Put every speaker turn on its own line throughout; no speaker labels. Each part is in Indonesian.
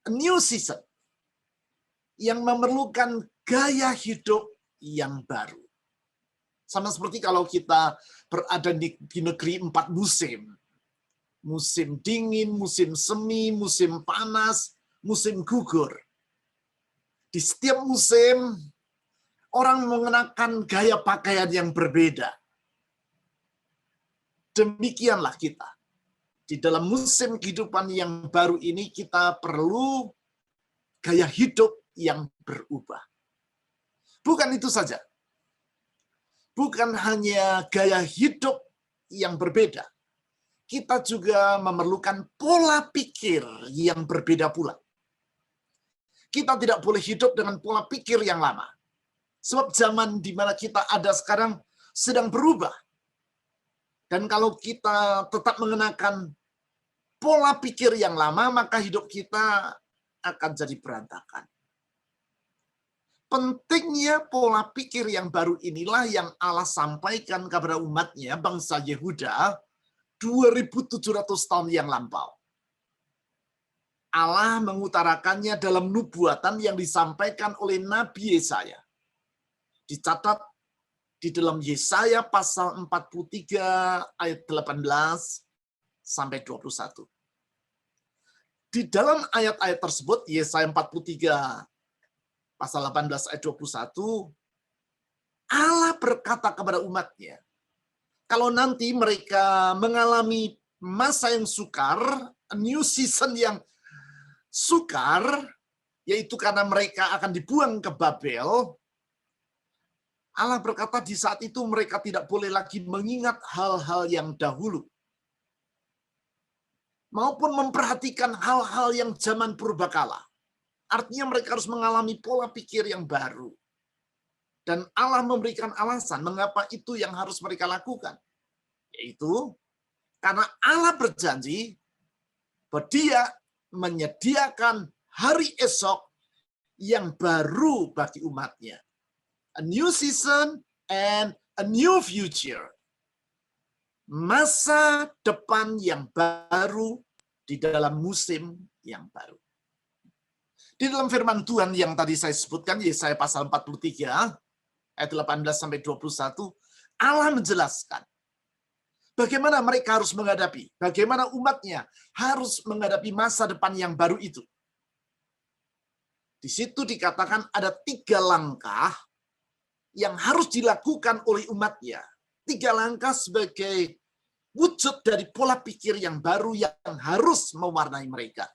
A new season yang memerlukan gaya hidup yang baru. Sama seperti kalau kita berada di negeri 4 musim. Musim dingin, musim semi, musim panas, musim gugur. Di setiap musim, orang mengenakan gaya pakaian yang berbeda. Demikianlah kita. Di dalam musim kehidupan yang baru ini, kita perlu gaya hidup yang berubah. Bukan itu saja. Bukan hanya gaya hidup yang berbeda. Kita juga memerlukan pola pikir yang berbeda pula. Kita tidak boleh hidup dengan pola pikir yang lama. Sebab zaman di mana kita ada sekarang sedang berubah. Dan kalau kita tetap mengenakan pola pikir yang lama, maka hidup kita akan jadi berantakan. Pentingnya pola pikir yang baru inilah yang Allah sampaikan kepada umatnya, bangsa Yehuda, 2700 tahun yang lampau. Allah mengutarakannya dalam nubuatan yang disampaikan oleh Nabi Yesaya. Dicatat di dalam Yesaya pasal 43 ayat 18 sampai 21. Di dalam ayat-ayat tersebut, Yesaya 43 pasal 18 ayat 21, Allah berkata kepada umatnya, kalau nanti mereka mengalami masa yang sukar, a new season yang sukar, yaitu karena mereka akan dibuang ke Babel, Allah berkata di saat itu mereka tidak boleh lagi mengingat hal-hal yang dahulu, maupun memperhatikan hal-hal yang zaman purbakala. Artinya mereka harus mengalami pola pikir yang baru. Dan Allah memberikan alasan mengapa itu yang harus mereka lakukan. Yaitu karena Allah berjanji bahwa Dia menyediakan hari esok yang baru bagi umatnya. A new season and a new future. Masa depan yang baru di dalam musim yang baru. Di dalam firman Tuhan yang tadi saya sebutkan, Yesaya pasal 43, ayat 18 sampai 21, Allah menjelaskan bagaimana mereka harus menghadapi, bagaimana umatnya harus menghadapi masa depan yang baru itu. Di situ dikatakan ada 3 langkah yang harus dilakukan oleh umatnya. 3 langkah sebagai wujud dari pola pikir yang baru yang harus mewarnai mereka.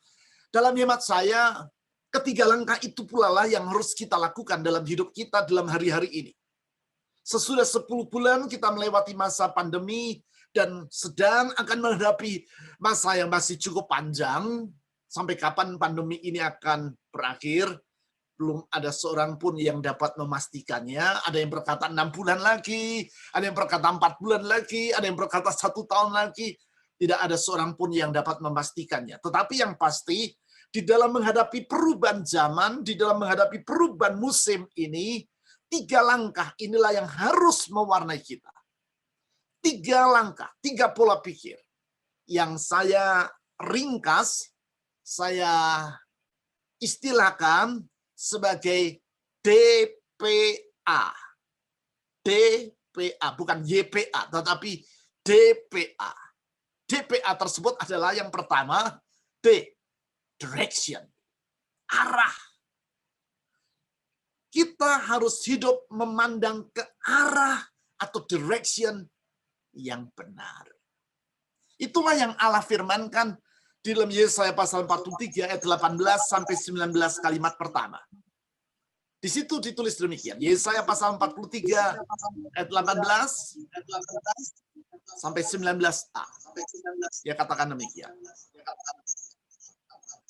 Dalam hemat saya, 3 langkah itu pula lah yang harus kita lakukan dalam hidup kita dalam hari-hari ini. Sesudah 10 bulan kita melewati masa pandemi dan sedang akan menghadapi masa yang masih cukup panjang. Sampai kapan pandemi ini akan berakhir? Belum ada seorang pun yang dapat memastikannya. Ada yang berkata 6 bulan lagi, ada yang berkata 4 bulan lagi, ada yang berkata 1 tahun lagi. Tidak ada seorang pun yang dapat memastikannya. Tetapi yang pasti, di dalam menghadapi perubahan zaman, di dalam menghadapi perubahan musim ini, 3 langkah inilah yang harus mewarnai kita. 3 langkah, 3 pola pikir yang saya ringkas, saya istilahkan sebagai DPA. DPA, bukan YPA, tetapi DPA. DPA tersebut adalah yang pertama, D, direction, arah. Kita harus hidup memandang ke arah atau direction yang benar. Itulah yang Allah firmankan di dalam Yesaya pasal 43 ayat 18 sampai 19 kalimat pertama. Di situ ditulis demikian. Yesaya pasal 43 ayat 18 sampai 19a. Dia katakan demikian.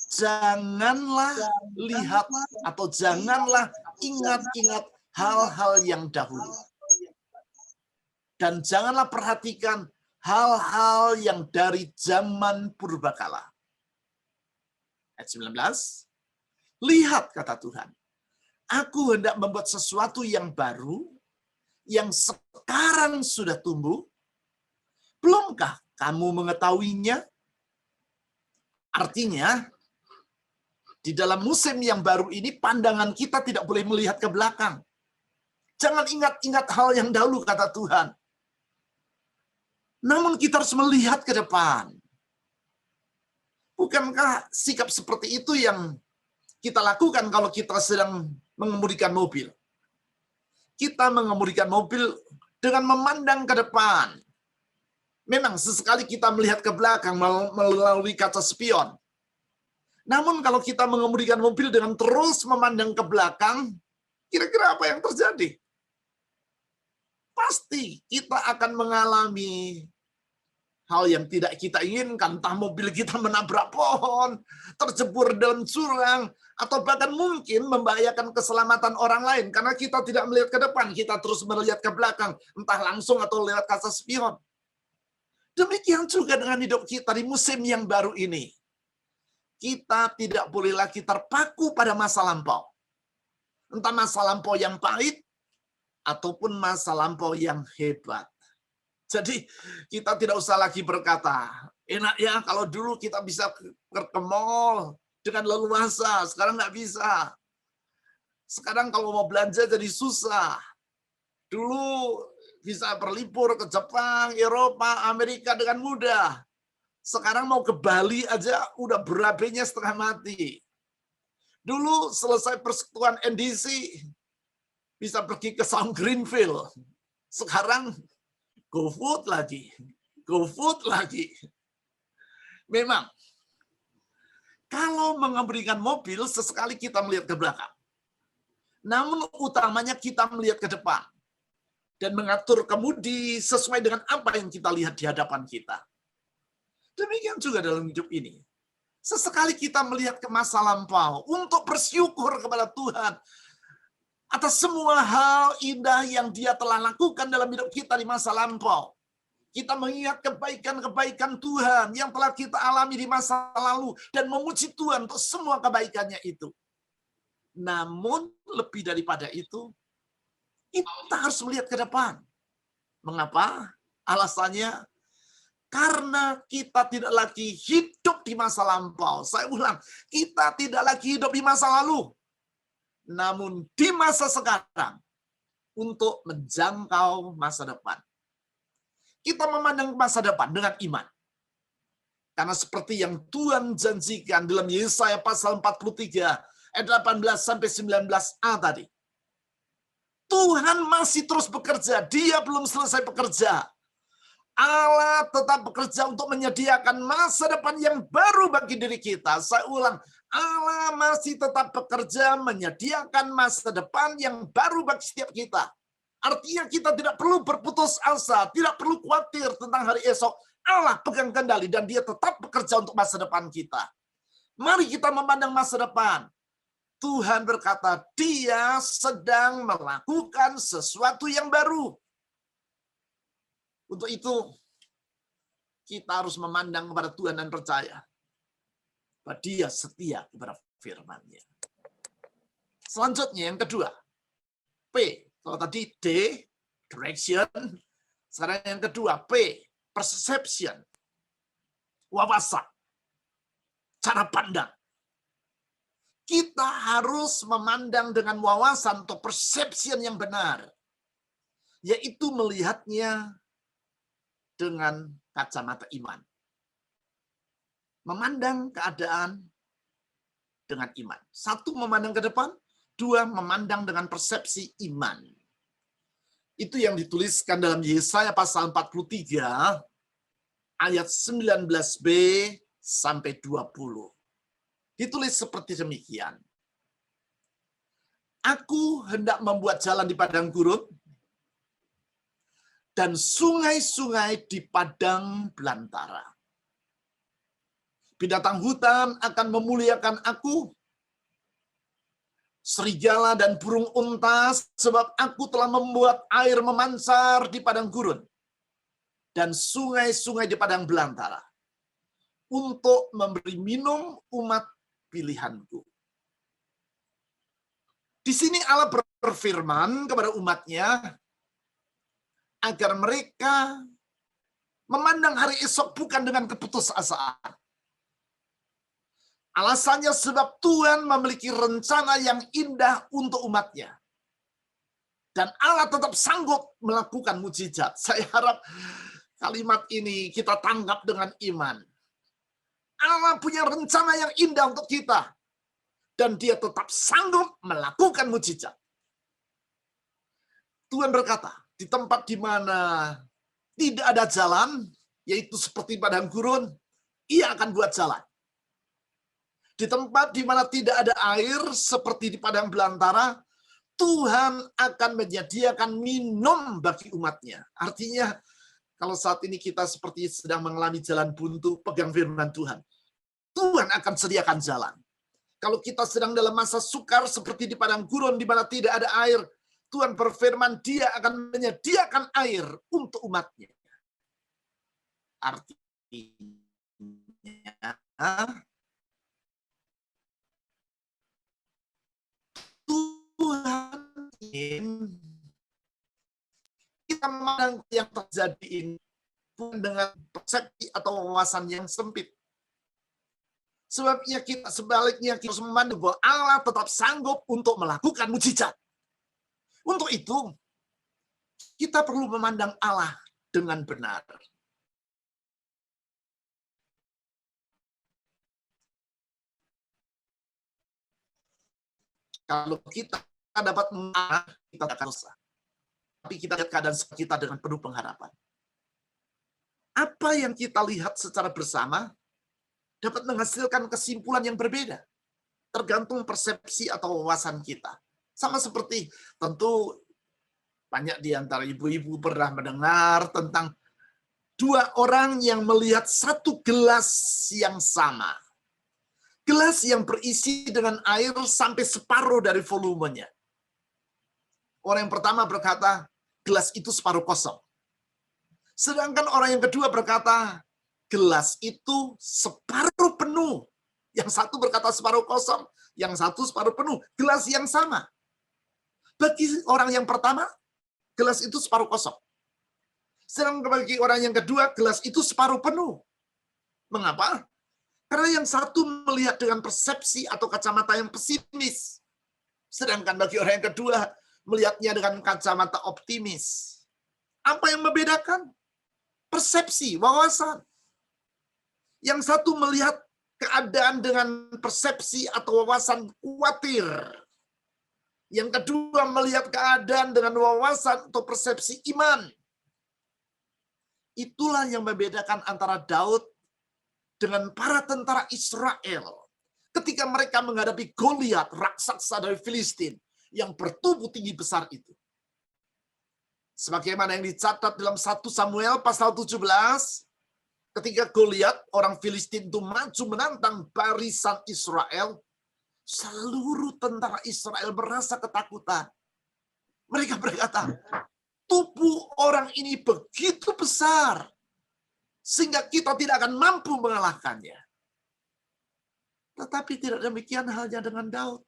Janganlah lihat atau janganlah ingat-ingat hal-hal yang dahulu. Dan janganlah perhatikan hal-hal yang dari zaman purbakala. Ayat 19. Lihat, kata Tuhan, aku hendak membuat sesuatu yang baru, yang sekarang sudah tumbuh. Belumkah kamu mengetahuinya? Artinya, Di dalam musim yang baru ini, pandangan kita tidak boleh melihat ke belakang. Jangan ingat-ingat hal yang dahulu, kata Tuhan. Namun kita harus melihat ke depan. Bukankah sikap seperti itu yang kita lakukan kalau kita sedang mengemudikan mobil? Kita mengemudikan mobil dengan memandang ke depan. Memang sesekali kita melihat ke belakang melalui kaca spion. Namun kalau kita mengemudikan mobil dengan terus memandang ke belakang, kira-kira apa yang terjadi? Pasti kita akan mengalami hal yang tidak kita inginkan, entah mobil kita menabrak pohon, terjebur dalam jurang, atau bahkan mungkin membahayakan keselamatan orang lain karena kita tidak melihat ke depan, kita terus melihat ke belakang, entah langsung atau lewat kaca spion. Demikian juga dengan hidup kita di musim yang baru ini. Kita tidak boleh lagi terpaku pada masa lampau. Entah masa lampau yang pahit, ataupun masa lampau yang hebat. Jadi kita tidak usah lagi berkata, enak ya kalau dulu kita bisa ke mall dengan leluasa, sekarang nggak bisa. Sekarang kalau mau belanja jadi susah. Dulu bisa berlibur ke Jepang, Eropa, Amerika dengan mudah. Sekarang mau ke Bali aja udah berabenya setengah mati. Dulu selesai persekutuan NDC, bisa pergi ke Sound Greenfield. Sekarang GoFood lagi. GoFood lagi. Memang, kalau mengemudikan mobil, sesekali kita melihat ke belakang. Namun utamanya kita melihat ke depan. Dan mengatur kemudi sesuai dengan apa yang kita lihat di hadapan kita. Demikian juga dalam hidup ini. Sesekali kita melihat ke masa lampau untuk bersyukur kepada Tuhan atas semua hal indah yang Dia telah lakukan dalam hidup kita di masa lampau. Kita mengingat kebaikan-kebaikan Tuhan yang telah kita alami di masa lalu dan memuji Tuhan untuk semua kebaikannya itu. Namun lebih daripada itu, kita harus melihat ke depan. Mengapa? Alasannya karena kita tidak lagi hidup di masa lampau. Saya ulang, kita tidak lagi hidup di masa lalu. Namun di masa sekarang, untuk menjangkau masa depan. Kita memandang masa depan dengan iman. Karena seperti yang Tuhan janjikan dalam Yesaya pasal 43, ayat 18-19a tadi. Tuhan masih terus bekerja, Dia belum selesai bekerja. Allah tetap bekerja untuk menyediakan masa depan yang baru bagi diri kita. Saya ulang, Allah masih tetap bekerja menyediakan masa depan yang baru bagi setiap kita. Artinya kita tidak perlu berputus asa, tidak perlu khawatir tentang hari esok. Allah pegang kendali dan Dia tetap bekerja untuk masa depan kita. Mari kita memandang masa depan. Tuhan berkata, Dia sedang melakukan sesuatu yang baru. Untuk itu, kita harus memandang kepada Tuhan dan percaya bahwa Dia setia kepada firman-Nya. Selanjutnya yang kedua, P. Kalau tadi D, direction. Sekarang yang kedua, P, perception. Wawasan. Cara pandang. Kita harus memandang dengan wawasan atau perception yang benar. Yaitu melihatnya dengan kacamata iman. Memandang keadaan dengan iman. Satu, memandang ke depan. Dua, memandang dengan persepsi iman. Itu yang dituliskan dalam Yesaya pasal 43, ayat 19b sampai 20. Ditulis seperti demikian. Aku hendak membuat jalan di padang gurun, dan sungai-sungai di padang belantara. Binatang hutan akan memuliakan aku, serigala dan burung unta, sebab aku telah membuat air memancar di padang gurun, dan sungai-sungai di padang belantara, untuk memberi minum umat pilihanku. Di sini Allah berfirman kepada umatnya, agar mereka memandang hari esok bukan dengan keputusasaan. Alasannya sebab Tuhan memiliki rencana yang indah untuk umatnya. Dan Allah tetap sanggup melakukan mujizat. Saya harap kalimat ini kita tangkap dengan iman. Allah punya rencana yang indah untuk kita. Dan dia tetap sanggup melakukan mujizat. Tuhan berkata, di tempat di mana tidak ada jalan, yaitu seperti padang gurun, ia akan buat jalan. Di tempat di mana tidak ada air, seperti di padang belantara, Tuhan akan menyediakan minum bagi umatnya. Artinya, kalau saat ini kita seperti sedang mengalami jalan buntu, pegang firman Tuhan. Tuhan akan sediakan jalan. Kalau kita sedang dalam masa sukar, seperti di padang gurun di mana tidak ada air, Tuhan berfirman, dia akan menyediakan air untuk umatnya. Artinya, Tuhan ingin kita memandang yang terjadi ini bukan dengan persepsi atau wawasan yang sempit. Sebabnya kita sebaliknya kita harus memandang bahwa Allah tetap sanggup untuk melakukan mujizat. Untuk itu, kita perlu memandang Allah dengan benar. Kalau kita dapat mengarah, kita akan dosa. Tapi kita lihat keadaan kita dengan penuh pengharapan. Apa yang kita lihat secara bersama dapat menghasilkan kesimpulan yang berbeda. Tergantung persepsi atau wawasan kita. Sama seperti tentu banyak di antara ibu-ibu pernah mendengar tentang dua orang yang melihat satu gelas yang sama. Gelas yang berisi dengan air sampai separuh dari volumenya. Orang yang pertama berkata, gelas itu separuh kosong. Sedangkan orang yang kedua berkata, gelas itu separuh penuh. Yang satu berkata separuh kosong, yang satu separuh penuh. Gelas yang sama. Bagi orang yang pertama, gelas itu separuh kosong. Sedangkan bagi orang yang kedua, gelas itu separuh penuh. Mengapa? Karena yang satu melihat dengan persepsi atau kacamata yang pesimis. Sedangkan bagi orang yang kedua, melihatnya dengan kacamata optimis. Apa yang membedakan? Persepsi, wawasan. Yang satu melihat keadaan dengan persepsi atau wawasan khawatir. Yang kedua melihat keadaan dengan wawasan atau persepsi iman. Itulah yang membedakan antara Daud dengan para tentara Israel ketika mereka menghadapi Goliat, raksasa dari Filistin yang bertubuh tinggi besar itu. Sebagaimana yang dicatat dalam 1 Samuel pasal 17, ketika Goliat, orang Filistin itu maju menantang barisan Israel, seluruh tentara Israel merasa ketakutan. Mereka berkata, tubuh orang ini begitu besar, sehingga kita tidak akan mampu mengalahkannya. Tetapi tidak demikian halnya dengan Daud.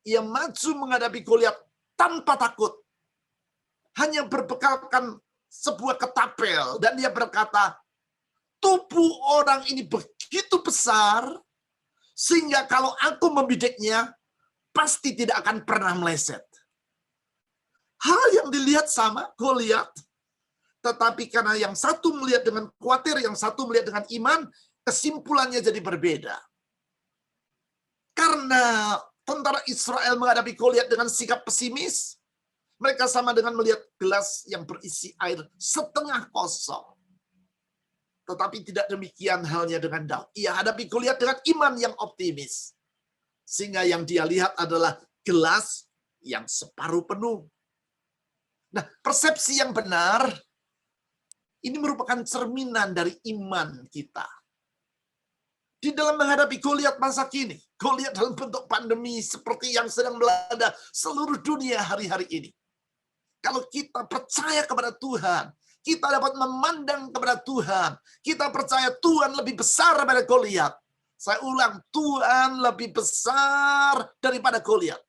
Ia maju menghadapi Goliat tanpa takut. Hanya berbekalkan sebuah ketapel. Dan dia berkata, tubuh orang ini begitu besar, sehingga kalau aku membidiknya, pasti tidak akan pernah meleset. Hal yang dilihat sama, Goliat. Tetapi karena yang satu melihat dengan khawatir, yang satu melihat dengan iman, kesimpulannya jadi berbeda. Karena tentara Israel menghadapi Goliat dengan sikap pesimis, mereka sama dengan melihat gelas yang berisi air setengah kosong. Tetapi tidak demikian halnya dengan Daud. Ia hadapi Goliat dengan iman yang optimis. Sehingga yang dia lihat adalah gelas yang separuh penuh. Nah, persepsi yang benar ini merupakan cerminan dari iman kita. Di dalam menghadapi Goliat masa kini, Goliat dalam bentuk pandemi seperti yang sedang melanda seluruh dunia hari-hari ini. Kalau kita percaya kepada Tuhan, kita dapat memandang kepada Tuhan. Kita percaya Tuhan lebih besar daripada Goliat. Saya ulang, Tuhan lebih besar daripada Goliat.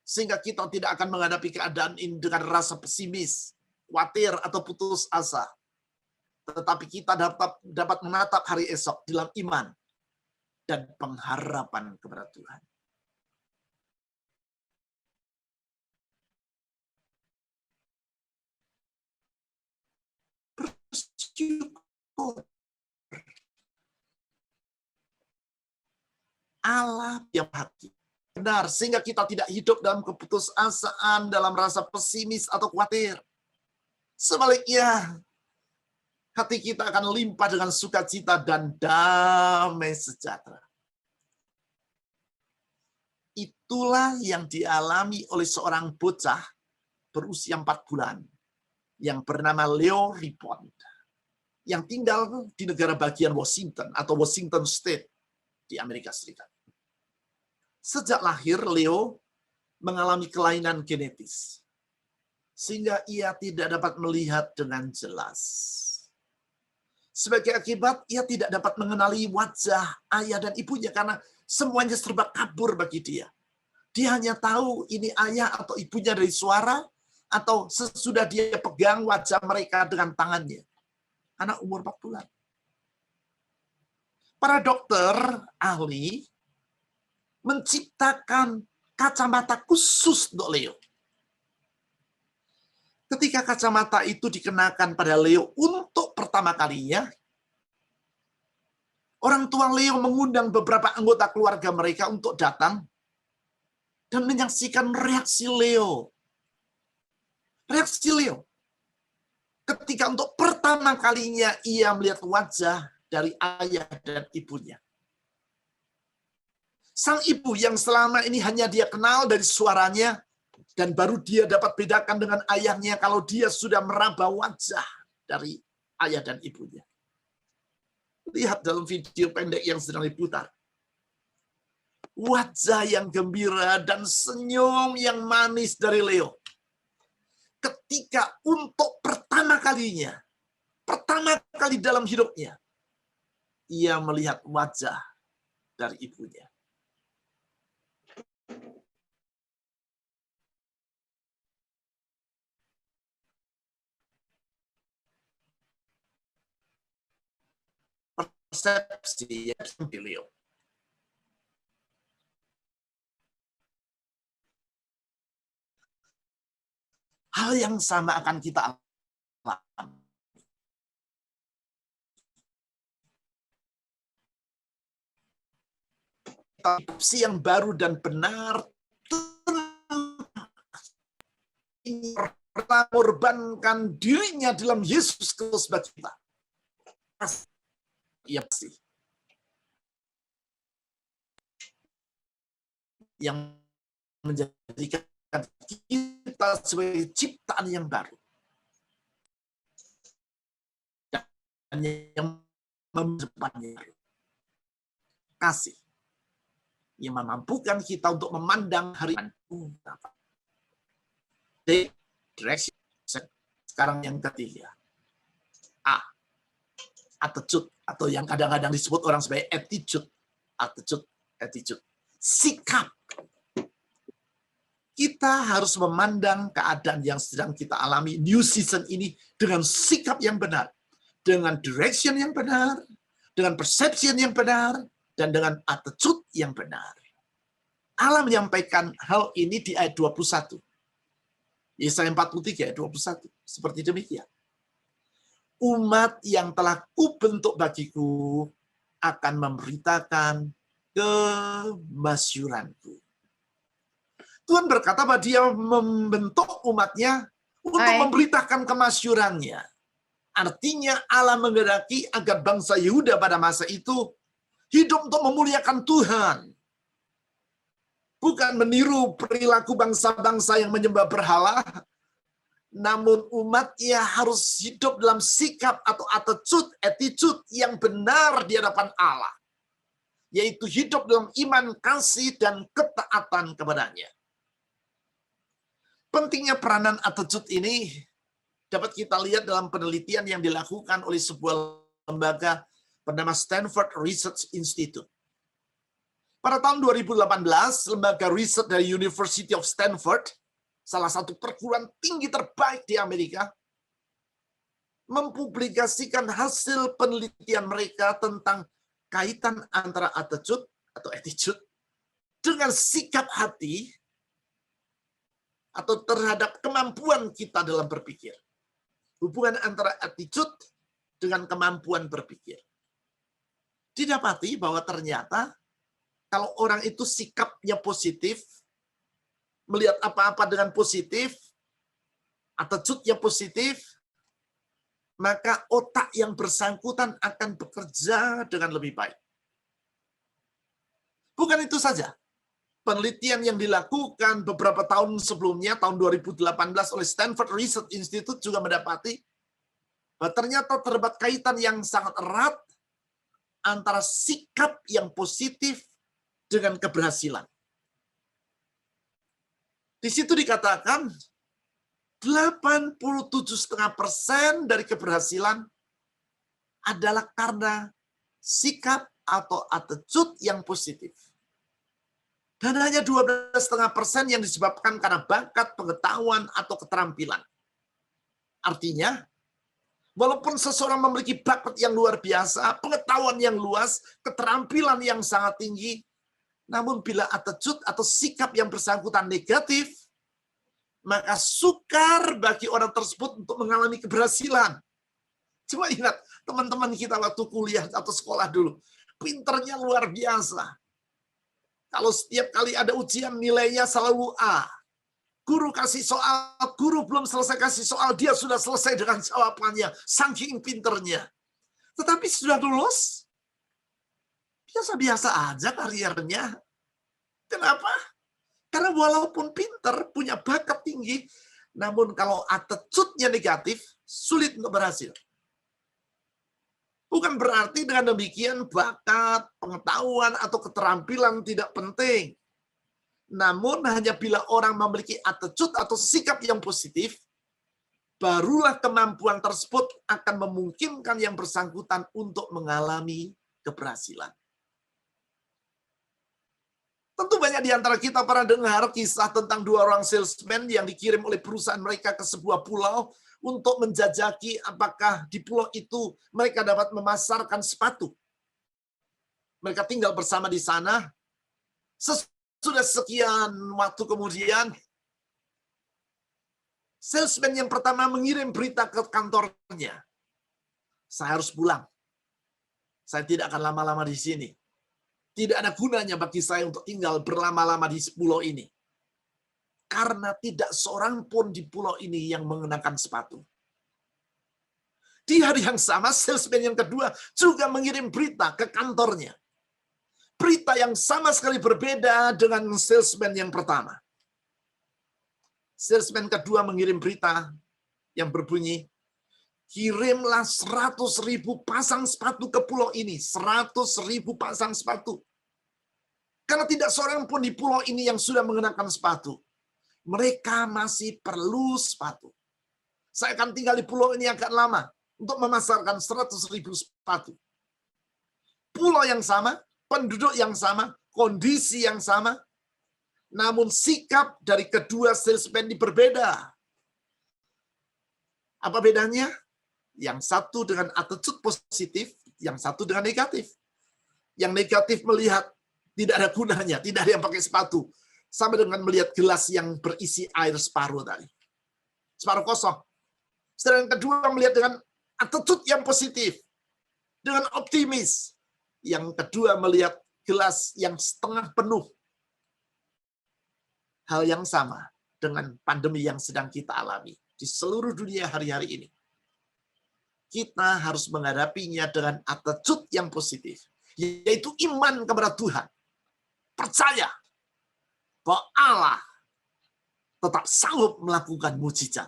Sehingga kita tidak akan menghadapi keadaan ini dengan rasa pesimis, khawatir, atau putus asa. Tetapi kita dapat menatap hari esok dalam iman. dan pengharapan kepada Tuhan. Bersyukur Allah yang hati benar, sehingga kita tidak hidup dalam keputusasaan, dalam rasa pesimis atau khawatir. Sebaliknya, hati kita akan limpah dengan sukacita dan damai sejahtera. Itulah yang dialami oleh seorang bocah berusia 4 bulan yang bernama Leo Ripon, yang tinggal di negara bagian Washington atau Washington State di Amerika Serikat. Sejak lahir, Leo mengalami kelainan genetis, sehingga ia tidak dapat melihat dengan jelas. Sebagai akibat, ia tidak dapat mengenali wajah ayah dan ibunya karena semuanya serba kabur bagi dia. Dia hanya tahu ini ayah atau ibunya dari suara, atau sesudah dia pegang wajah mereka dengan tangannya. Anak umur 4 bulan. Para dokter ahli menciptakan kacamata khusus untuk Leo. Ketika kacamata itu dikenakan pada Leo untuk pertama kalinya, orang tua Leo mengundang beberapa anggota keluarga mereka untuk datang dan menyaksikan reaksi Leo. Reaksi Leo ketika untuk pertama kalinya ia melihat wajah dari ayah dan ibunya. Sang ibu yang selama ini hanya dia kenal dari suaranya, dan baru dia dapat bedakan dengan ayahnya kalau dia sudah meraba wajah dari ayah dan ibunya. Lihat dalam video pendek yang sedang diputar. Wajah yang gembira dan senyum yang manis dari Leo. Ketika untuk pertama kali dalam hidupnya, ia melihat wajah dari ibunya. Persepsi yang Leo. Hal yang sama akan kita alami. Persepsi yang baru dan benar mengorbankan dirinya dalam Yesus Kristus bagi kita. Iya pasti. Yang menjadikan kita sebagai ciptaan yang baru. Dan yang memdepannya kasih. Yang memampukan kita untuk memandang hari depan. Direction. Sekarang yang ketiga. Attitude, atau yang kadang-kadang disebut orang sebagai attitude. Attitude. Sikap. Kita harus memandang keadaan yang sedang kita alami new season ini dengan sikap yang benar, dengan direction yang benar, dengan perception yang benar, dan dengan attitude yang benar. Allah menyampaikan hal ini di ayat 21. Yesaya 43 ayat 21. Seperti demikian. Umat yang telah kubentuk bagiku akan memberitakan kemasyuranku. Tuhan berkata bahwa dia membentuk umatnya untuk memberitakan kemasyurannya. Artinya Allah menghendaki agar bangsa Yehuda pada masa itu hidup untuk memuliakan Tuhan. Bukan meniru perilaku bangsa-bangsa yang menyembah berhala, namun umatnya harus hidup dalam sikap atau attitude yang benar di hadapan Allah. Yaitu hidup dalam iman, kasih, dan ketaatan kepadanya. Pentingnya peranan attitude ini dapat kita lihat dalam penelitian yang dilakukan oleh sebuah lembaga bernama Stanford Research Institute. Pada tahun 2018, lembaga riset dari University of Stanford, salah satu perguruan tinggi terbaik di Amerika, mempublikasikan hasil penelitian mereka tentang kaitan antara attitude atau attitude dengan sikap hati atau terhadap kemampuan kita dalam berpikir. Hubungan antara attitude dengan kemampuan berpikir. Didapati bahwa ternyata kalau orang itu sikapnya positif, melihat apa-apa dengan positif, attitude-nya positif, maka otak yang bersangkutan akan bekerja dengan lebih baik. Bukan itu saja. Penelitian yang dilakukan beberapa tahun sebelumnya, tahun 2018 oleh Stanford Research Institute juga mendapati bahwa ternyata terdapat kaitan yang sangat erat antara sikap yang positif dengan keberhasilan. Di situ dikatakan 87,5% dari keberhasilan adalah karena sikap atau attitude yang positif. Dan hanya 12,5% yang disebabkan karena bakat, pengetahuan, atau keterampilan. Artinya, walaupun seseorang memiliki bakat yang luar biasa, pengetahuan yang luas, keterampilan yang sangat tinggi, namun bila attitude atau sikap yang bersangkutan negatif, maka sukar bagi orang tersebut untuk mengalami keberhasilan. Coba ingat, teman-teman kita waktu kuliah atau sekolah dulu, pinternya luar biasa. Kalau setiap kali ada ujian nilainya selalu A. Guru kasih soal, guru belum selesai kasih soal, dia sudah selesai dengan jawabannya, saking pinternya. Tetapi sudah lulus, biasa-biasa aja karirnya. Kenapa? Karena walaupun pinter, punya bakat tinggi, namun kalau attitude-nya negatif, sulit untuk berhasil. Bukan berarti dengan demikian bakat, pengetahuan, atau keterampilan tidak penting. Namun hanya bila orang memiliki attitude atau sikap yang positif, barulah kemampuan tersebut akan memungkinkan yang bersangkutan untuk mengalami keberhasilan. Tentu banyak di antara kita pernah dengar kisah tentang dua orang salesman yang dikirim oleh perusahaan mereka ke sebuah pulau untuk menjajaki apakah di pulau itu mereka dapat memasarkan sepatu. Mereka tinggal bersama di sana. Sudah sekian waktu kemudian, salesman yang pertama mengirim berita ke kantornya. Saya harus pulang. Saya tidak akan lama-lama di sini. Tidak ada gunanya bagi saya untuk tinggal berlama-lama di pulau ini. Karena tidak seorang pun di pulau ini yang mengenakan sepatu. Di hari yang sama, salesman yang kedua juga mengirim berita ke kantornya. Berita yang sama sekali berbeda dengan salesman yang pertama. Salesman kedua mengirim berita yang berbunyi, kirimlah 100.000 pasang sepatu ke pulau ini. 100.000 pasang sepatu. Karena tidak seorang pun di pulau ini yang sudah mengenakan sepatu. Mereka masih perlu sepatu. Saya akan tinggal di pulau ini agak lama untuk memasarkan 100.000 sepatu. Pulau yang sama, penduduk yang sama, kondisi yang sama, namun sikap dari kedua salesman ini berbeda. Apa bedanya? Yang satu dengan attitude positif, yang satu dengan negatif. Yang negatif melihat tidak ada gunanya, tidak ada yang pakai sepatu. Sama dengan melihat gelas yang berisi air separuh tadi. Separuh kosong. Sedangkan yang kedua melihat dengan attitude yang positif. Dengan optimis. Yang kedua melihat gelas yang setengah penuh. Hal yang sama dengan pandemi yang sedang kita alami di seluruh dunia hari-hari ini. Kita harus menghadapinya dengan attitude yang positif. Yaitu iman kepada Tuhan. Percaya bahwa Allah tetap sanggup melakukan mujizat.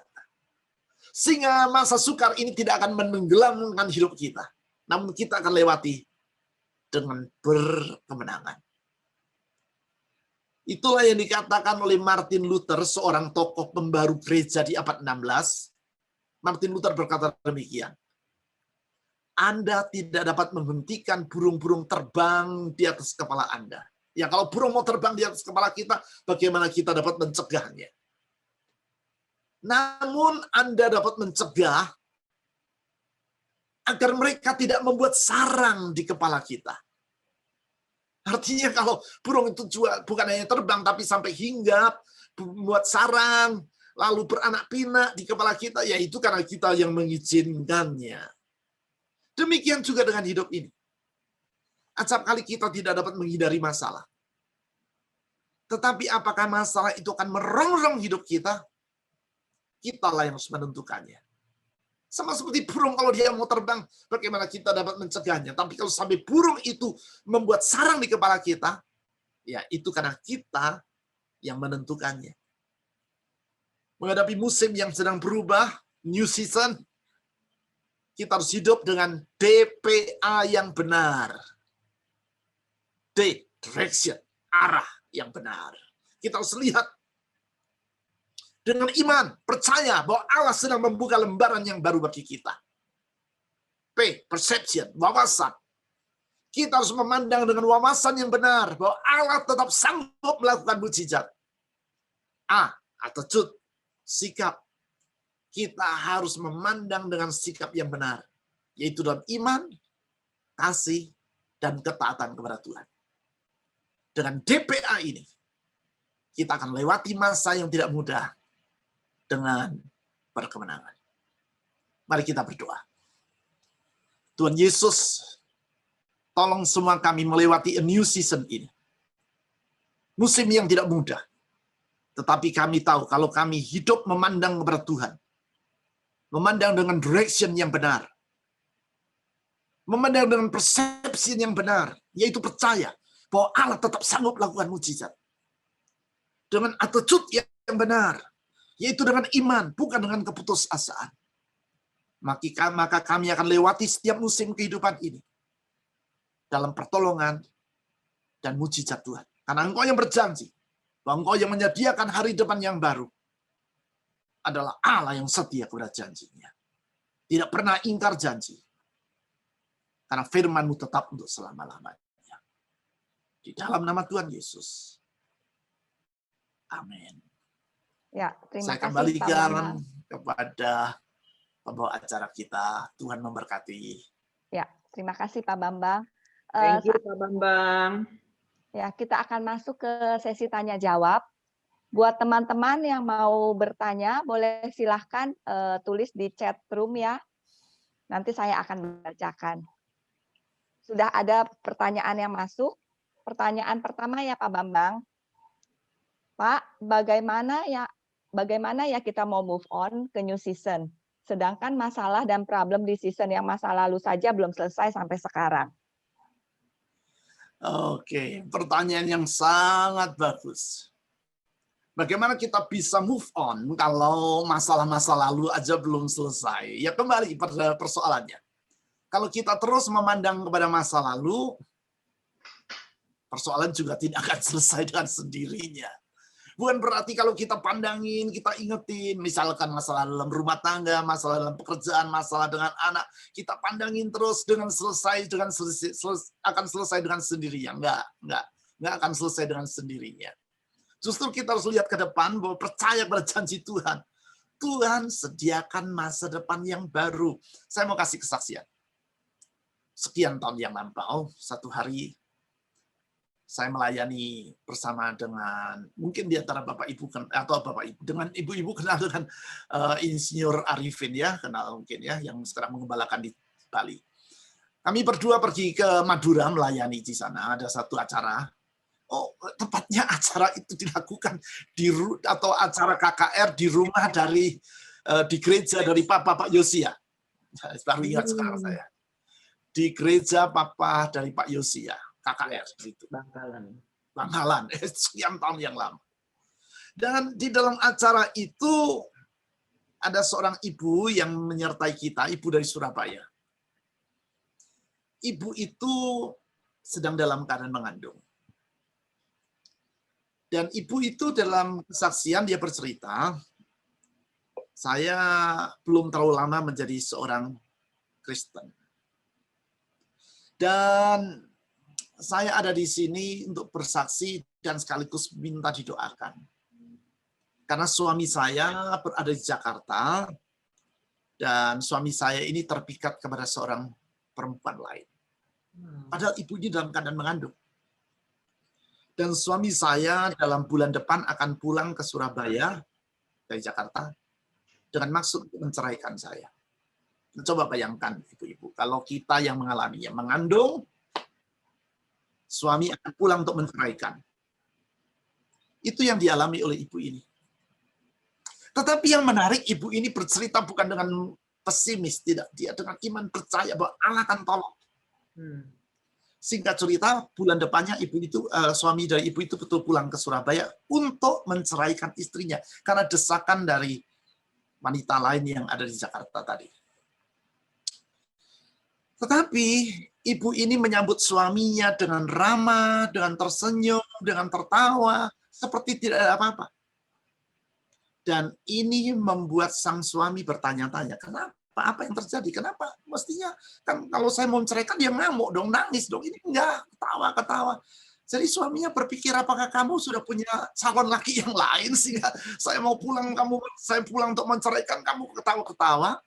Sehingga masa sukar ini tidak akan menenggelamkan hidup kita. Namun kita akan lewati dengan berkemenangan. Itulah yang dikatakan oleh Martin Luther, seorang tokoh pembaru gereja di abad 16. Martin Luther berkata demikian. Anda tidak dapat menghentikan burung-burung terbang di atas kepala Anda. Ya, kalau burung mau terbang di atas kepala kita, bagaimana kita dapat mencegahnya? Namun Anda dapat mencegah agar mereka tidak membuat sarang di kepala kita. Artinya kalau burung itu juga bukan hanya terbang, tapi sampai hinggap, membuat sarang, lalu beranak pinak di kepala kita, ya itu karena kita yang mengizinkannya. Demikian juga dengan hidup ini. Acap kali kita tidak dapat menghindari masalah. Tetapi apakah masalah itu akan merongrong hidup kita? Kitalah yang harus menentukannya. Sama seperti burung kalau dia mau terbang, bagaimana kita dapat mencegahnya. Tapi kalau sampai burung itu membuat sarang di kepala kita, ya itu karena kita yang menentukannya. Menghadapi musim yang sedang berubah, new season, kita harus hidup dengan DPA yang benar. D, direction, arah yang benar. Kita harus lihat dengan iman, percaya bahwa Allah sedang membuka lembaran yang baru bagi kita. P, perception, wawasan. Kita harus memandang dengan wawasan yang benar bahwa Allah tetap sanggup melakukan mukjizat. A, attitude, sikap. Kita harus memandang dengan sikap yang benar, yaitu dalam iman, kasih, dan ketaatan kepada Tuhan. Dengan DPA ini, kita akan lewati masa yang tidak mudah dengan berkemenangan. Mari kita berdoa. Tuhan Yesus, tolong semua kami melewati a new season ini. Musim yang tidak mudah. Tetapi kami tahu kalau kami hidup memandang kepada Tuhan, memandang dengan direction yang benar, memandang dengan persepsi yang benar, yaitu percaya bahwa Allah tetap sanggup melakukan mukjizat. Dengan attitude yang benar, yaitu dengan iman, bukan dengan keputusasaan. Maka kami akan lewati setiap musim kehidupan ini dalam pertolongan dan mukjizat Tuhan. Karena Engkau yang berjanji bahwa Engkau yang menyediakan hari depan yang baru adalah Allah yang setia kepada janjinya. Tidak pernah ingkar janji. Karena firman-Mu tetap untuk selama-lamanya. Di dalam nama Tuhan Yesus. Amin.
Ya, terima
Saya
kasih
kembalikan
Pak
kepada pembawa acara kita. Tuhan memberkati.
Ya, terima kasih Pak Bambang.
Thank you Pak Bambang.
Ya, kita akan masuk ke sesi tanya jawab. Buat teman-teman yang mau bertanya, boleh silahkan tulis di chat room ya. Nanti saya akan bacakan. Sudah ada pertanyaan yang masuk. Pertanyaan pertama ya Pak Bambang. Pak, bagaimana ya kita mau move on ke new season? Sedangkan masalah dan problem di season yang masa lalu saja belum selesai sampai sekarang.
Oke, pertanyaan yang sangat bagus. Bagaimana kita bisa move on kalau masalah-masa lalu aja belum selesai? Ya kembali pada persoalannya. Kalau kita terus memandang kepada masa lalu, persoalan juga tidak akan selesai dengan sendirinya. Bukan berarti kalau kita pandangin, kita ingetin, misalkan masalah dalam rumah tangga, masalah dalam pekerjaan, masalah dengan anak, kita pandangin terus dengan akan selesai dengan sendirinya. Enggak akan selesai dengan sendirinya. Justru kita harus lihat ke depan bahwa percaya pada janji Tuhan. Tuhan sediakan masa depan yang baru. Saya mau kasih kesaksian. Sekian tahun yang lampau, satu hari saya melayani bersama dengan mungkin di antara Bapak Ibu atau Bapak Ibu dengan Ibu-ibu kenal dengan Insinyur Arifin ya, kenal mungkin ya yang sekarang mengembalakan di Bali. Kami berdua pergi ke Madura melayani di sana, ada satu acara. Oh, tepatnya acara itu dilakukan atau acara KKR di rumah di gereja dari Pak Yosia. Baru ingat sekarang saya. Di gereja Papa dari Pak Yosia. KKR gitu. Bangkalan. Sekian tahun yang lama. Dan di dalam acara itu ada seorang ibu yang menyertai kita, ibu dari Surabaya. Ibu itu sedang dalam keadaan mengandung. Dan ibu itu dalam kesaksian dia bercerita, saya belum terlalu lama menjadi seorang Kristen. Dan saya ada di sini untuk bersaksi dan sekaligus minta didoakan. Karena suami saya berada di Jakarta dan suami saya ini terpikat kepada seorang perempuan lain. Padahal ibu ini dalam keadaan mengandung. Dan suami saya dalam bulan depan akan pulang ke Surabaya dari Jakarta dengan maksud untuk menceraikan saya. Coba bayangkan, ibu-ibu, kalau kita yang mengalaminya, mengandung, suami akan pulang untuk menceraikan. Itu yang dialami oleh ibu ini. Tetapi yang menarik, ibu ini bercerita bukan dengan pesimis, tidak. Dia dengan iman percaya bahwa Allah akan tolong. Singkat cerita, bulan depannya suami dari ibu itu betul pulang ke Surabaya untuk menceraikan istrinya karena desakan dari wanita lain yang ada di Jakarta tadi. Tetapi ibu ini menyambut suaminya dengan ramah, dengan tersenyum, dengan tertawa, seperti tidak ada apa-apa. Dan ini membuat sang suami bertanya-tanya, kenapa? Apa yang terjadi? Kenapa? Mestinya kan kalau saya mau menceraikan dia ngamuk dong, nangis dong. Ini enggak, ketawa-ketawa. Jadi suaminya berpikir, apakah kamu sudah punya calon laki yang lain sehingga saya pulang untuk menceraikan kamu ketawa-ketawa?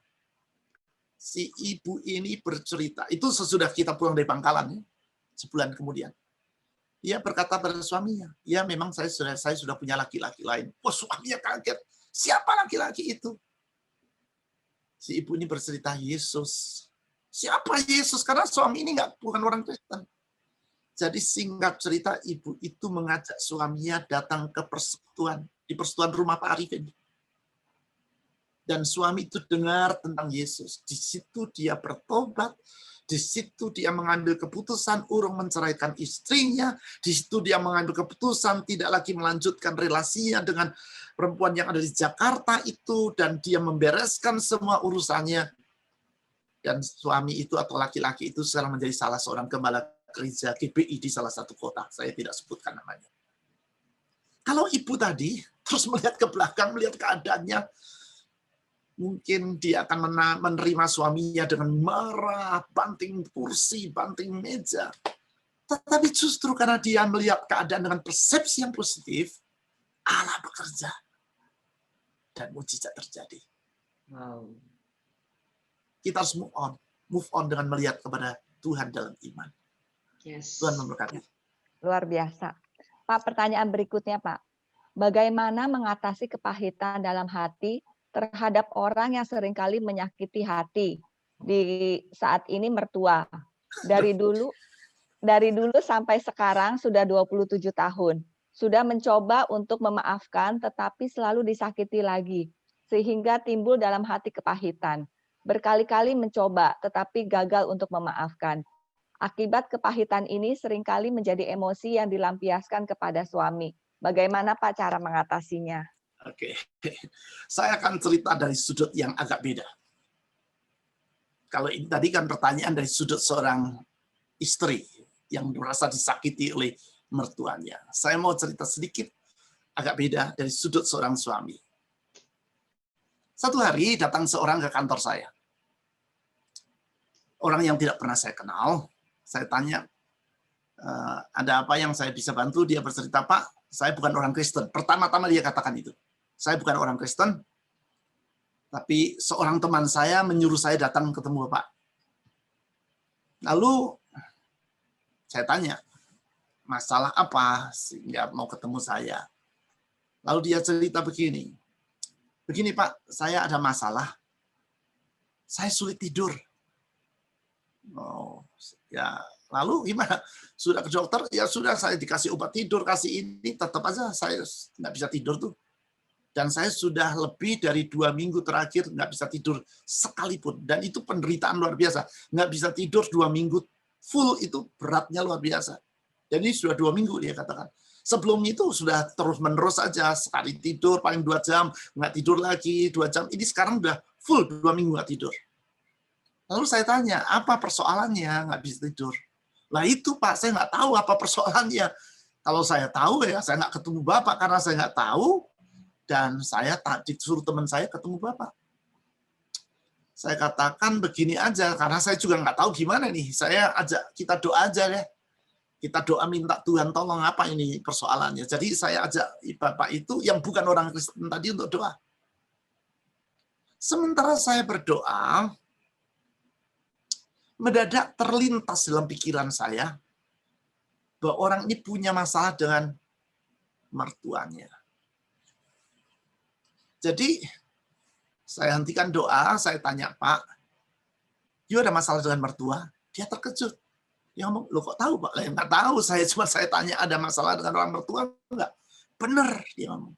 Si ibu ini bercerita, itu sesudah kita pulang dari pangkalan, sebulan kemudian. Dia berkata pada suaminya, ya memang saya sudah punya laki-laki lain. Wah, suaminya kaget. Siapa laki-laki itu? Si ibu ini bercerita, Yesus. Siapa Yesus? Karena suami ini bukan orang Kristen. Jadi singkat cerita, ibu itu mengajak suaminya datang ke persekutuan, di persekutuan rumah Pak Arifin. Dan suami itu dengar tentang Yesus. Di situ dia bertobat. Di situ dia mengambil keputusan urung menceraikan istrinya. Di situ dia mengambil keputusan tidak lagi melanjutkan relasinya dengan perempuan yang ada di Jakarta itu. Dan dia membereskan semua urusannya. Dan suami itu atau laki-laki itu sekarang menjadi salah seorang gembala gereja GBI di salah satu kota. Saya tidak sebutkan namanya. Kalau ibu tadi terus melihat ke belakang, melihat keadaannya, mungkin dia akan menerima suaminya dengan marah, banting kursi, banting meja. Tetapi justru karena dia melihat keadaan dengan persepsi yang positif, Allah bekerja. Dan mujizat terjadi.
Wow.
Kita harus move on dengan melihat kepada Tuhan dalam iman.
Yes.
Tuhan memberkati.
Luar biasa. Pak, pertanyaan berikutnya, Pak. Bagaimana mengatasi kepahitan dalam hati terhadap orang yang seringkali menyakiti hati di saat ini mertua? Dari dulu sampai sekarang sudah 27 tahun. Sudah mencoba untuk memaafkan tetapi selalu disakiti lagi sehingga timbul dalam hati kepahitan. Berkali-kali mencoba tetapi gagal untuk memaafkan. Akibat kepahitan ini seringkali menjadi emosi yang dilampiaskan kepada suami. Bagaimana Pak cara mengatasinya?
Oke, saya akan cerita dari sudut yang agak beda. Kalau ini tadi kan pertanyaan dari sudut seorang istri yang merasa disakiti oleh mertuanya. Saya mau cerita sedikit agak beda dari sudut seorang suami. Satu hari datang seorang ke kantor saya. Orang yang tidak pernah saya kenal. Saya tanya, ada apa yang saya bisa bantu? Dia bercerita, Pak, saya bukan orang Kristen. Pertama-tama dia katakan itu. Saya bukan orang Kristen, tapi seorang teman saya menyuruh saya datang ketemu Bapak. Lalu saya tanya, masalah apa sehingga mau ketemu saya? Lalu dia cerita begini, Pak, saya ada masalah. Saya sulit tidur. Oh, ya. Lalu gimana? Sudah ke dokter, ya sudah saya dikasih obat tidur, kasih ini, tetap aja saya nggak bisa tidur tuh. Dan saya sudah lebih dari 2 minggu terakhir nggak bisa tidur sekalipun. Dan itu penderitaan luar biasa. Nggak bisa tidur 2 minggu full itu beratnya luar biasa. Jadi sudah 2 minggu dia katakan. Sebelum itu sudah terus-menerus saja. Sekali tidur paling 2 jam, nggak tidur lagi 2 jam. Ini sekarang udah full 2 minggu nggak tidur. Lalu saya tanya, apa persoalannya nggak bisa tidur? Lah itu Pak, saya nggak tahu apa persoalannya. Kalau saya tahu ya saya nggak ketemu Bapak karena saya nggak tahu. Dan saya disuruh teman saya ketemu Bapak. Saya katakan begini aja, karena saya juga nggak tahu gimana nih. Saya ajak kita doa aja ya. Kita doa minta Tuhan tolong apa ini persoalannya. Jadi saya ajak Bapak itu yang bukan orang Kristen tadi untuk doa. Sementara saya berdoa, mendadak terlintas dalam pikiran saya, bahwa orang ini punya masalah dengan mertuanya. Jadi saya hentikan doa, saya tanya, Pak, you ada masalah dengan mertua? Dia terkejut. Dia ngomong, lo kok tahu, Pak? Lah, nggak tahu, saya tanya ada masalah dengan orang mertua enggak? Bener, dia ngomong.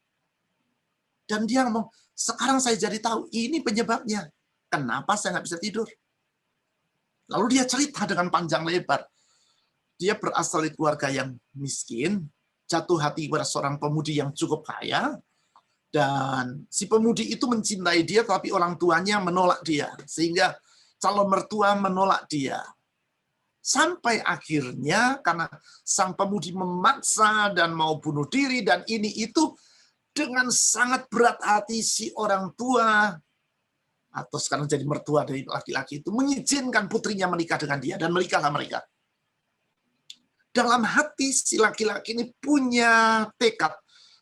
Dan dia ngomong, sekarang saya jadi tahu, ini penyebabnya. Kenapa saya nggak bisa tidur? Lalu dia cerita dengan panjang lebar. Dia berasal dari keluarga yang miskin, jatuh hati kepada seorang pemudi yang cukup kaya, dan si pemudi itu mencintai dia, tapi orang tuanya menolak dia. Sehingga calon mertua menolak dia. Sampai akhirnya karena sang pemudi memaksa dan mau bunuh diri, dan ini itu dengan sangat berat hati si orang tua, atau sekarang jadi mertua dari laki-laki itu, mengizinkan putrinya menikah dengan dia, dan menikahlah mereka. Dalam hati si laki-laki ini punya tekad,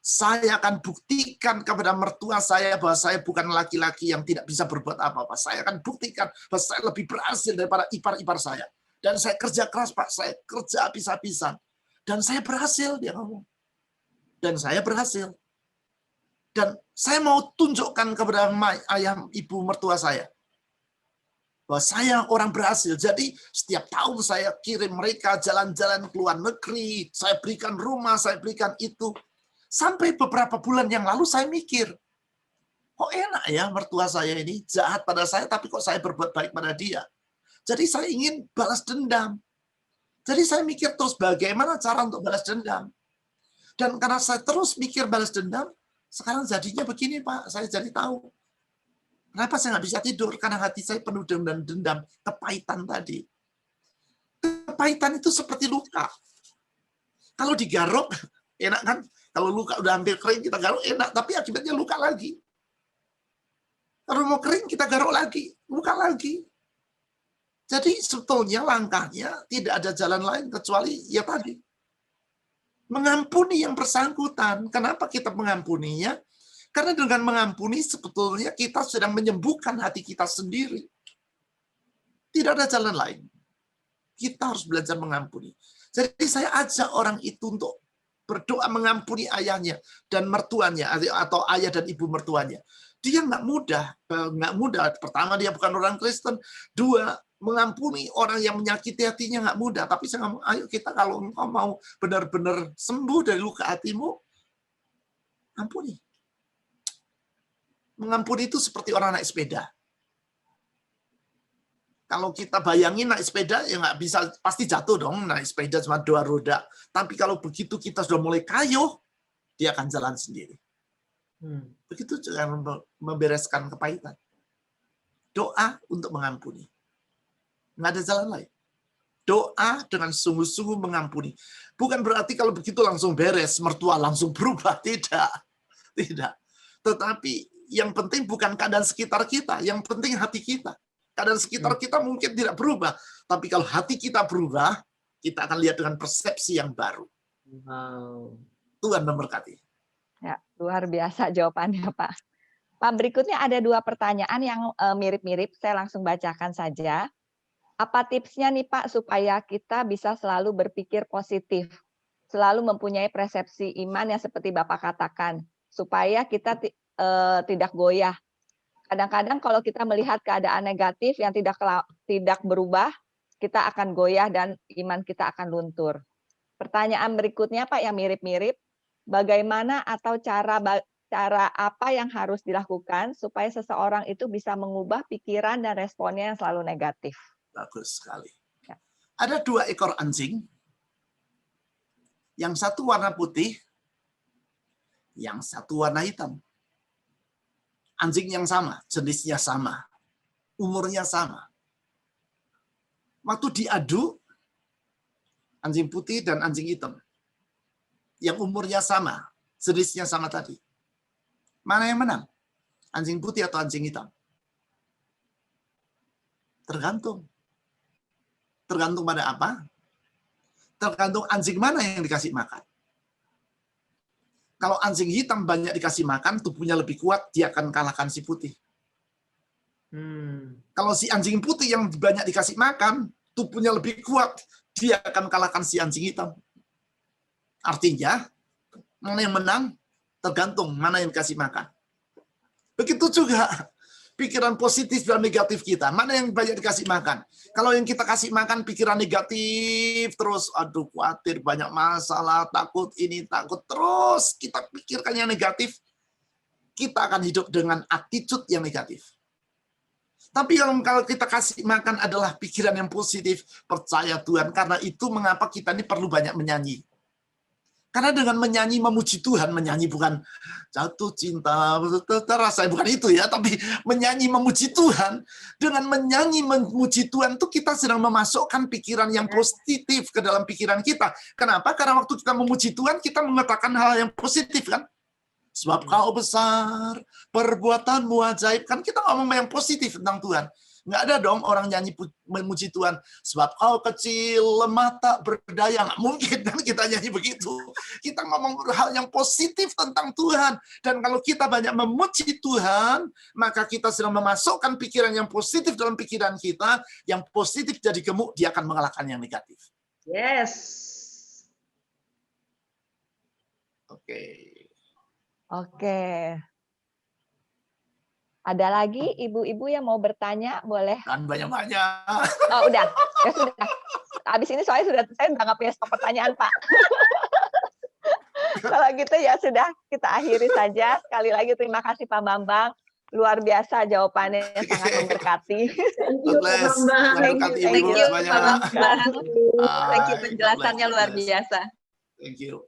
saya akan buktikan kepada mertua saya bahwa saya bukan laki-laki yang tidak bisa berbuat apa-apa. Saya akan buktikan bahwa saya lebih berhasil daripada ipar-ipar saya. Dan saya kerja keras, Pak. Saya kerja habis-habisan. Dan saya berhasil, dia ngomong. Dan saya berhasil. Dan saya mau tunjukkan kepada ayah ibu mertua saya bahwa saya orang berhasil. Jadi setiap tahun saya kirim mereka jalan-jalan ke luar negeri. Saya berikan rumah, saya berikan itu. Sampai beberapa bulan yang lalu saya mikir, kok enak ya mertua saya ini jahat pada saya, tapi kok saya berbuat baik pada dia. Jadi saya ingin balas dendam. Jadi saya mikir terus bagaimana cara untuk balas dendam. Dan karena saya terus mikir balas dendam, sekarang jadinya begini, Pak. Saya jadi tahu. Kenapa saya nggak bisa tidur? Karena hati saya penuh dengan dendam, kepahitan tadi. Kepahitan itu seperti luka. Kalau digaruk, enak kan? Kalau luka udah hampir kering, kita garuk enak, tapi akibatnya luka lagi. Kalau mau kering, kita garuk lagi, luka lagi. Jadi sebetulnya langkahnya tidak ada jalan lain kecuali ya tadi. Mengampuni yang bersangkutan. Kenapa kita mengampuninya? Karena dengan mengampuni sebetulnya kita sedang menyembuhkan hati kita sendiri. Tidak ada jalan lain. Kita harus belajar mengampuni. Jadi saya ajak orang itu untuk berdoa mengampuni ayahnya dan mertuanya, atau ayah dan ibu mertuanya. Dia nggak mudah. Pertama, dia bukan orang Kristen. Dua, mengampuni orang yang menyakiti hatinya nggak mudah. Tapi saya ngomong, ayo kita kalau engkau mau benar-benar sembuh dari luka hatimu, ampuni. Mengampuni itu seperti orang naik sepeda. Kalau kita bayangin naik sepeda, ya nggak bisa, pasti jatuh dong, naik sepeda cuma 2 roda. Tapi kalau begitu kita sudah mulai kayuh, dia akan jalan sendiri. Begitu cara membereskan kepahitan. Doa untuk mengampuni. Nggak ada jalan lain. Doa dengan sungguh-sungguh mengampuni. Bukan berarti kalau begitu langsung beres, mertua langsung berubah. Tidak. Tidak. Tetapi yang penting bukan keadaan sekitar kita, yang penting hati kita. Keadaan sekitar kita mungkin tidak berubah, tapi kalau hati kita berubah, kita akan lihat dengan persepsi yang baru.
Wow.
Tuhan memberkati.
Ya, luar biasa jawabannya, Pak. Pak, berikutnya ada 2 pertanyaan yang mirip-mirip. Saya langsung bacakan saja. Apa tipsnya nih, Pak, supaya kita bisa selalu berpikir positif, selalu mempunyai persepsi iman yang seperti Bapak katakan, supaya kita tidak goyah. Kadang-kadang kalau kita melihat keadaan negatif yang tidak berubah, kita akan goyah dan iman kita akan luntur. Pertanyaan berikutnya, Pak, yang mirip-mirip, bagaimana atau cara apa yang harus dilakukan supaya seseorang itu bisa mengubah pikiran dan responnya yang selalu negatif?
Bagus sekali.
Ya.
Ada 2 ekor anjing. Yang satu warna putih, yang satu warna hitam. Anjing yang sama, jenisnya sama, umurnya sama. Waktu diadu, anjing putih dan anjing hitam, yang umurnya sama, jenisnya sama tadi. Mana yang menang? Anjing putih atau anjing hitam? Tergantung. Tergantung pada apa? Tergantung anjing mana yang dikasih makan. Kalau anjing hitam banyak dikasih makan, tubuhnya lebih kuat, dia akan kalahkan si putih. Kalau si anjing putih yang banyak dikasih makan, tubuhnya lebih kuat, dia akan kalahkan si anjing hitam. Artinya, mana yang menang tergantung mana yang kasih makan. Begitu juga pikiran positif dan negatif kita, mana yang banyak dikasih makan. Kalau yang kita kasih makan pikiran negatif, terus aduh khawatir, banyak masalah, takut ini, takut, terus kita pikirkan yang negatif, kita akan hidup dengan attitude yang negatif. Tapi kalau kita kasih makan adalah pikiran yang positif, percaya Tuhan, karena itu mengapa kita ini perlu banyak menyanyi. Karena dengan menyanyi memuji Tuhan, menyanyi bukan jatuh cinta, terasa bukan itu ya, tapi menyanyi memuji Tuhan. Dengan menyanyi memuji Tuhan itu kita sedang memasukkan pikiran yang positif ke dalam pikiran kita. Kenapa? Karena waktu kita memuji Tuhan, kita mengatakan hal yang positif kan? Sebab kau besar, perbuatanmu ajaib. Kan kita ngomong yang positif tentang Tuhan. Nggak ada dong orang nyanyi memuji Tuhan. Sebab kau kecil, lemah, tak berdaya. Nggak mungkin kan kita nyanyi begitu. Kita ngomong hal yang positif tentang Tuhan. Dan kalau kita banyak memuji Tuhan, maka kita sedang memasukkan pikiran yang positif dalam pikiran kita. Yang positif jadi gemuk, dia akan mengalahkan yang negatif.
Yes.
Oke.
Ada lagi ibu-ibu yang mau bertanya, boleh?
Kan banyak-banyak.
Oh, udah. Ya sudah. Habis ini soalnya saya udah nggak punya stok pertanyaan, Pak. Kalau gitu ya sudah, kita akhiri saja. Sekali lagi terima kasih Pak Bambang. Luar biasa jawabannya, sangat memberkati.
God bless.
Thank you,
Ibu
thank you,
semuanya.
Pak Bambang.
Thank you,
Penjelasannya luar biasa.
Thank you.